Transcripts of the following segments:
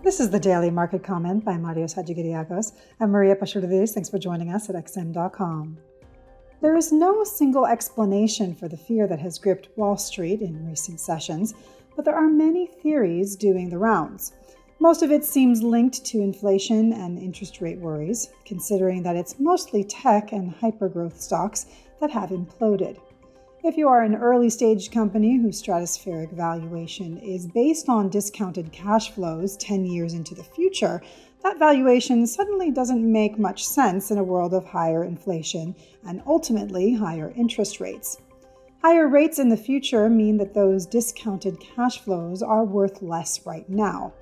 This is the Daily Market Comment by Marios Hadjikyriacos. I'm Maria Pashurudis. Thanks for joining us at XM.com. There is no single explanation for the fear that has gripped Wall Street in recent sessions, but there are many theories doing the rounds. Most of it seems linked to inflation and interest rate worries, considering that it's mostly tech and hypergrowth stocks that have imploded. If you are an early-stage company whose stratospheric valuation is based on discounted cash flows 10 years into the future, that valuation suddenly doesn't make much sense in a world of higher inflation and ultimately higher interest rates. Higher rates in the future mean that those discounted cash flows are worth less right now.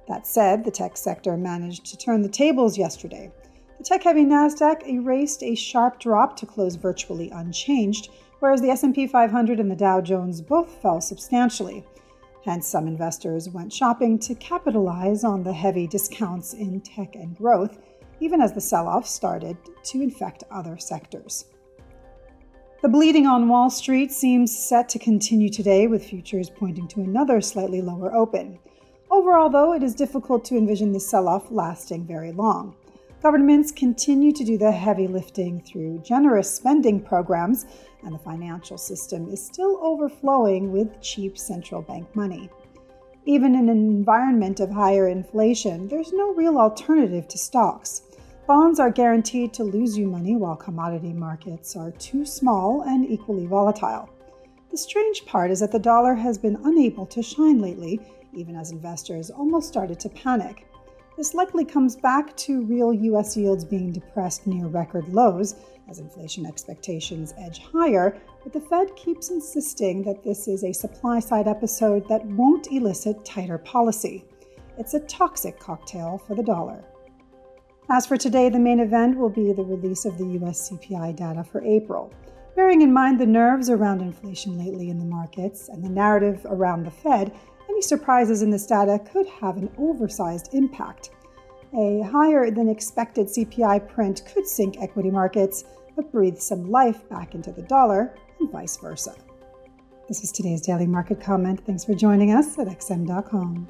That said, the tech sector managed to turn the tables yesterday. The tech-heavy Nasdaq erased a sharp drop to close virtually unchanged, whereas the S&P 500 and the Dow Jones both fell substantially. Hence, some investors went shopping to capitalize on the heavy discounts in tech and growth, even as the sell-off started to infect other sectors. The bleeding on Wall Street seems set to continue today, with futures pointing to another slightly lower open. Overall, though, it is difficult to envision the sell-off lasting very long. Governments continue to do the heavy lifting through generous spending programs, and the financial system is still overflowing with cheap central bank money. Even in an environment of higher inflation, there's no real alternative to stocks. Bonds are guaranteed to lose you money, while commodity markets are too small and equally volatile. The strange part is that the dollar has been unable to shine lately, even as investors almost started to panic. This likely comes back to real U.S. yields being depressed near record lows as inflation expectations edge higher, but the Fed keeps insisting that this is a supply-side episode that won't elicit tighter policy. It's a toxic cocktail for the dollar. As for today, the main event will be the release of the U.S. CPI data for April. Bearing in mind the nerves around inflation lately in the markets and the narrative around the Fed, any surprises in this data could have an oversized impact. A higher-than-expected CPI print could sink equity markets, but breathe some life back into the dollar, and vice versa. This is today's Daily Market Comment. Thanks for joining us at XM.com.